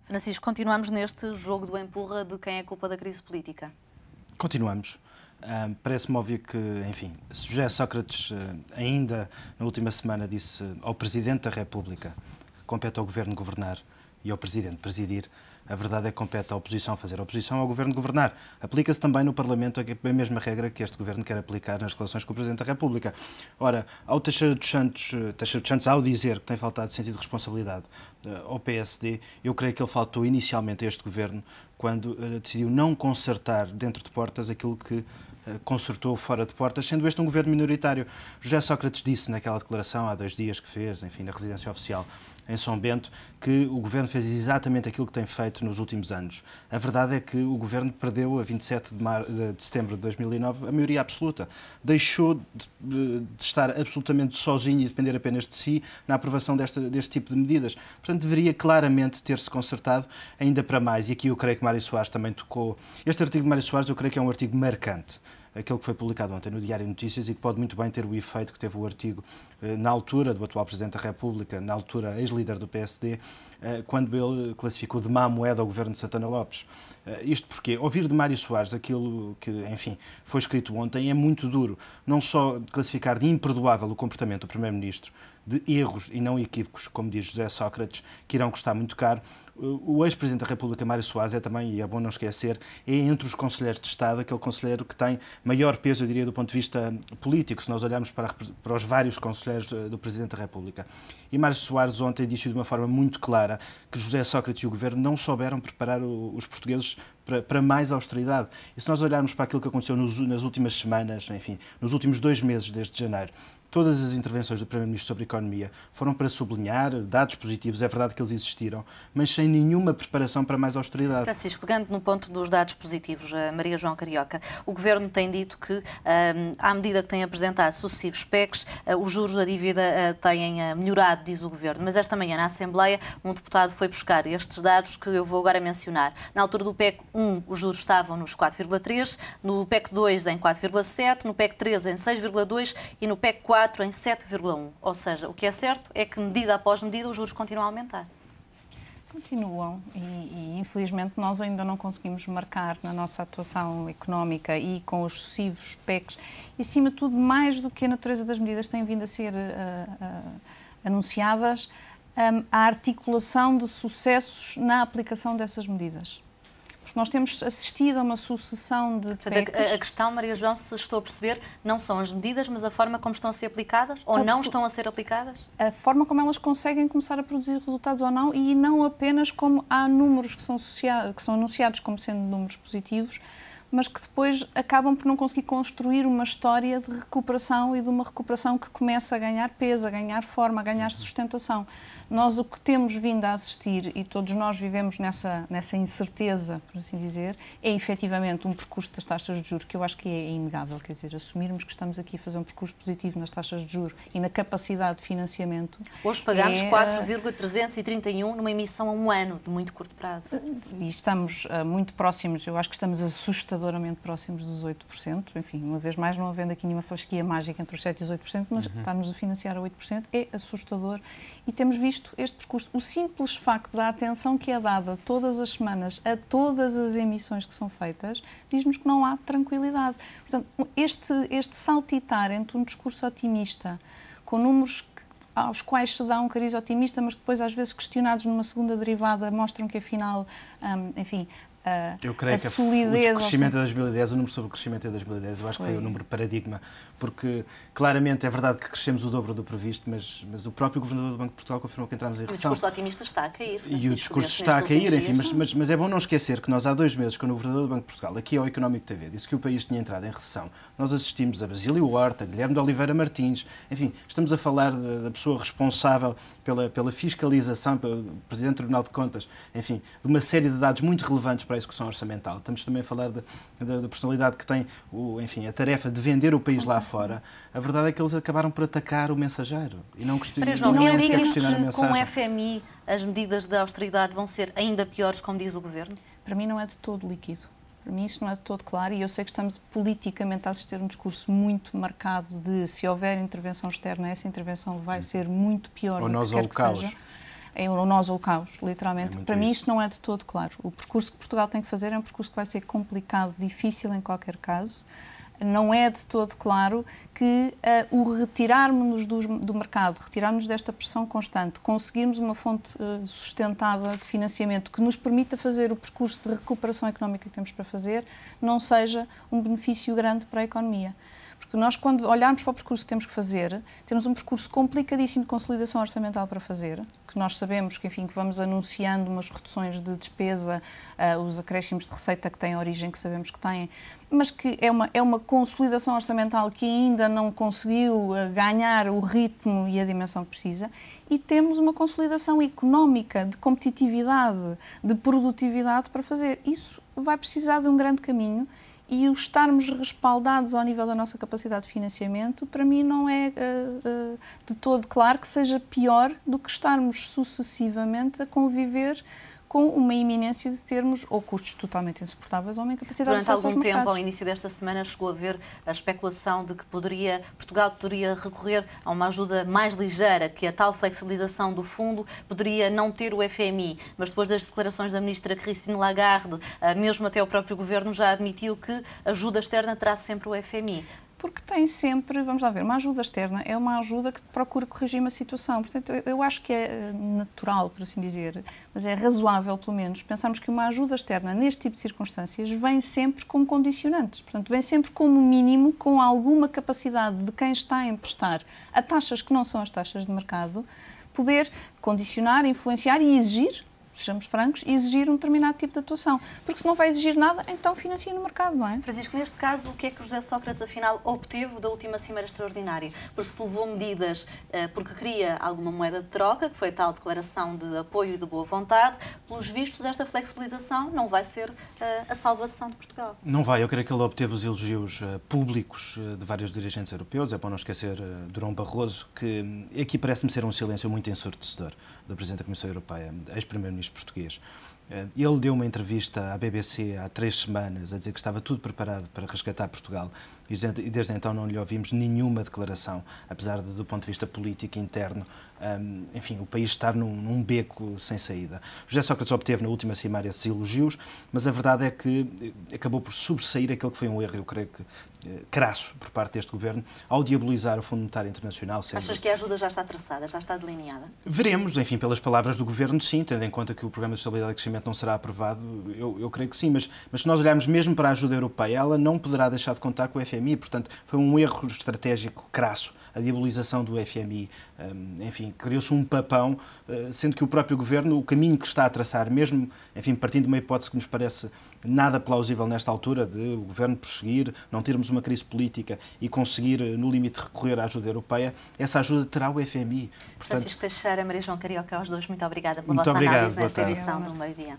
Francisco, continuamos neste jogo do empurra de quem é a culpa da crise política? Continuamos. Parece-me óbvio que, enfim, se José Sócrates ainda na última semana disse ao Presidente da República que compete ao Governo governar e ao Presidente presidir, a verdade é que compete à oposição fazer oposição ao Governo governar. Aplica-se também no Parlamento a mesma regra que este Governo quer aplicar nas relações com o Presidente da República. Ora, ao Teixeira dos Santos, ao dizer que tem faltado sentido de responsabilidade ao PSD, eu creio que ele faltou inicialmente a este Governo quando decidiu não consertar dentro de portas aquilo que consertou fora de portas, sendo este um governo minoritário. José Sócrates disse naquela declaração, há 2 dias que fez, enfim, na residência oficial em São Bento, que o governo fez exatamente aquilo que tem feito nos últimos anos. A verdade é que o governo perdeu, a 27 de setembro de 2009, a maioria absoluta. Deixou de estar absolutamente sozinho e depender apenas de si na aprovação deste tipo de medidas. Portanto, deveria claramente ter-se consertado ainda para mais. E aqui eu creio que Mário Soares também tocou. Este artigo de Mário Soares eu creio que é um artigo marcante. Aquele que foi publicado ontem no Diário de Notícias e que pode muito bem ter o efeito que teve o artigo na altura do atual Presidente da República, na altura ex-líder do PSD, quando ele classificou de má moeda o governo de Santana Lopes. Isto porque ouvir de Mário Soares aquilo que, enfim, foi escrito ontem é muito duro. Não só classificar de imperdoável o comportamento do Primeiro-Ministro, de erros e não equívocos, como diz José Sócrates, que irão custar muito caro. O ex-Presidente da República, Mário Soares, é também, e é bom não esquecer, é entre os conselheiros de Estado aquele conselheiro que tem maior peso, eu diria, do ponto de vista político, se nós olharmos para os vários conselheiros do Presidente da República. E Mário Soares ontem disse de uma forma muito clara que José Sócrates e o Governo não souberam preparar os portugueses para mais austeridade. E se nós olharmos para aquilo que aconteceu nas últimas semanas, enfim, nos últimos 2 meses desde janeiro, todas as intervenções do Primeiro-Ministro sobre a economia foram para sublinhar dados positivos, é verdade que eles existiram, mas sem nenhuma preparação para mais austeridade. Francisco, pegando no ponto dos dados positivos, Maria João Carioca, o Governo tem dito que, à medida que tem apresentado sucessivos PECs, os juros da dívida têm melhorado, diz o Governo. Mas esta manhã, na Assembleia, um deputado foi buscar estes dados que eu vou agora mencionar. Na altura do PEC 1, os juros estavam nos 4,3%, no PEC 2 em 4,7%, no PEC 3 em 6,2% e no PEC 4 em 7,1%. Ou seja, o que é certo é que, medida após medida, os juros continuam a aumentar. Continuam e infelizmente nós ainda não conseguimos marcar na nossa atuação económica e com os sucessivos PECs, e acima de tudo, mais do que a natureza das medidas que têm vindo a ser anunciadas, a articulação de sucessos na aplicação dessas medidas. Porque nós temos assistido a uma sucessão de PECs. A questão, Maria João, se estou a perceber, não são as medidas, mas a forma como estão a ser aplicadas ou não estão a ser aplicadas? A forma como elas conseguem começar a produzir resultados ou não, e não apenas como há números que são anunciados como sendo números positivos, mas que depois acabam por não conseguir construir uma história de recuperação e de uma recuperação que começa a ganhar peso, a ganhar forma, a ganhar sustentação. Nós o que temos vindo a assistir, e todos nós vivemos nessa incerteza, por assim dizer, é efetivamente um percurso das taxas de juros que eu acho que é inegável, quer dizer, assumirmos que estamos aqui a fazer um percurso positivo nas taxas de juros e na capacidade de financiamento. Hoje pagámos 4,331 numa emissão a 1 ano, de muito curto prazo. E estamos muito próximos, eu acho que estamos assustadoramente próximos dos 8%, enfim, uma vez mais não havendo aqui nenhuma fasquia mágica entre os 7% e os 8%, mas estarmos a financiar a 8% é assustador e temos visto este percurso. O simples facto da atenção que é dada todas as semanas a todas as emissões que são feitas diz-nos que não há tranquilidade. Portanto, este saltitar entre um discurso otimista com números aos quais se dá um cariz otimista, mas depois às vezes questionados numa segunda derivada mostram que afinal, enfim, eu creio que solidez, o crescimento de 2010, o número sobre o crescimento de 2010, eu acho que foi o número paradigma, porque claramente é verdade que crescemos o dobro do previsto, mas o próprio Governador do Banco de Portugal confirmou que entramos em recessão. O discurso otimista está a cair, Francisco, e o discurso está a cair, enfim, mas é bom não esquecer que nós há 2 meses, quando o Governador do Banco de Portugal, aqui ao Económico TV, disse que o país tinha entrado em recessão, nós assistimos a Basílio Horta, Guilherme de Oliveira Martins, enfim, estamos a falar da pessoa responsável pela fiscalização, pelo Presidente do Tribunal de Contas, enfim, de uma série de dados muito relevantes para a execução orçamental. Estamos também a falar da personalidade que tem, enfim, a tarefa de vender o país lá fora. A verdade é que eles acabaram por atacar o mensageiro e não questionar a mensagem. Com o FMI as medidas de austeridade vão ser ainda piores, como diz o Governo? Para mim não é de todo líquido. Para mim isto não é de todo claro e eu sei que estamos politicamente a assistir a um discurso muito marcado de se houver intervenção externa, essa intervenção vai ser muito pior do que quer que seja. é o nós ou o caos, literalmente. Para mim isso isto não é de todo claro. O percurso que Portugal tem que fazer é um percurso que vai ser complicado, difícil em qualquer caso. Não é de todo claro que o retirarmos-nos do mercado, retirarmos desta pressão constante, conseguirmos uma fonte sustentada de financiamento que nos permita fazer o percurso de recuperação económica que temos para fazer, não seja um benefício grande para a economia. Porque nós, quando olharmos para o percurso que temos que fazer, temos um percurso complicadíssimo de consolidação orçamental para fazer, que nós sabemos que, enfim, que vamos anunciando umas reduções de despesa, os acréscimos de receita que têm origem, que sabemos que têm, mas que é uma consolidação orçamental que ainda não conseguiu ganhar o ritmo e a dimensão que precisa, e temos uma consolidação económica, de competitividade, de produtividade para fazer. Isso vai precisar de um grande caminho. E o estarmos respaldados ao nível da nossa capacidade de financiamento, para mim não é de todo claro que seja pior do que estarmos sucessivamente a conviver com uma iminência de termos ou custos totalmente insuportáveis ou uma incapacidade de acesso aos mercados. Durante algum tempo, ao início desta semana, chegou a haver a especulação de que Portugal poderia recorrer a uma ajuda mais ligeira, que a tal flexibilização do fundo poderia não ter o FMI. Mas depois das declarações da ministra Christine Lagarde, mesmo até o próprio governo já admitiu que a ajuda externa terá sempre o FMI. Porque tem sempre, vamos lá ver, uma ajuda externa é uma ajuda que procura corrigir uma situação. Portanto, eu acho que é natural, por assim dizer, mas é razoável, pelo menos, pensarmos que uma ajuda externa, neste tipo de circunstâncias, vem sempre com condicionantes. Portanto, vem sempre como mínimo, com alguma capacidade de quem está a emprestar a taxas que não são as taxas de mercado, poder condicionar, influenciar e exigir, sejamos francos, e exigir um determinado tipo de atuação. Porque se não vai exigir nada, então financia no mercado, não é? Francisco, neste caso, o que é que José Sócrates, afinal, obteve da última Cimeira Extraordinária? Porque se levou medidas porque queria alguma moeda de troca, que foi a tal declaração de apoio e de boa vontade, pelos vistos, esta flexibilização não vai ser a salvação de Portugal. Não vai. Eu creio que ele obteve os elogios públicos de vários dirigentes europeus. É bom não esquecer Durão Barroso, que aqui parece-me ser um silêncio muito ensurdecedor do Presidente da Comissão Europeia, ex-primeiro-ministro português. Ele deu uma entrevista à BBC há 3 semanas a dizer que estava tudo preparado para resgatar Portugal e desde então não lhe ouvimos nenhuma declaração, apesar de, do ponto de vista político interno, enfim, o país estar num beco sem saída. José Sócrates obteve na última cimeira esses elogios, mas a verdade é que acabou por sobressair aquele que foi um erro, eu creio que crasso por parte deste governo, ao diabolizar o Fundo Monetário Internacional. Achas que a ajuda já está traçada, já está delineada? Veremos, enfim, pelas palavras do governo, sim, tendo em conta que o Programa de Estabilidade e Crescimento não será aprovado, eu creio que sim, mas se nós olharmos mesmo para a ajuda europeia, ela não poderá deixar de contar com o FMI, portanto, foi um erro estratégico crasso a diabolização do FMI. Enfim, criou-se um papão, sendo que o próprio governo, o caminho que está a traçar, mesmo, enfim, partindo de uma hipótese que nos parece nada plausível nesta altura, de o governo prosseguir, não termos uma crise política e conseguir, no limite, recorrer à ajuda europeia, essa ajuda terá o FMI. Portanto, Francisco Teixeira, Maria João Carioca, aos dois, muito obrigada pela vossa análise nesta edição do Meio-Dia.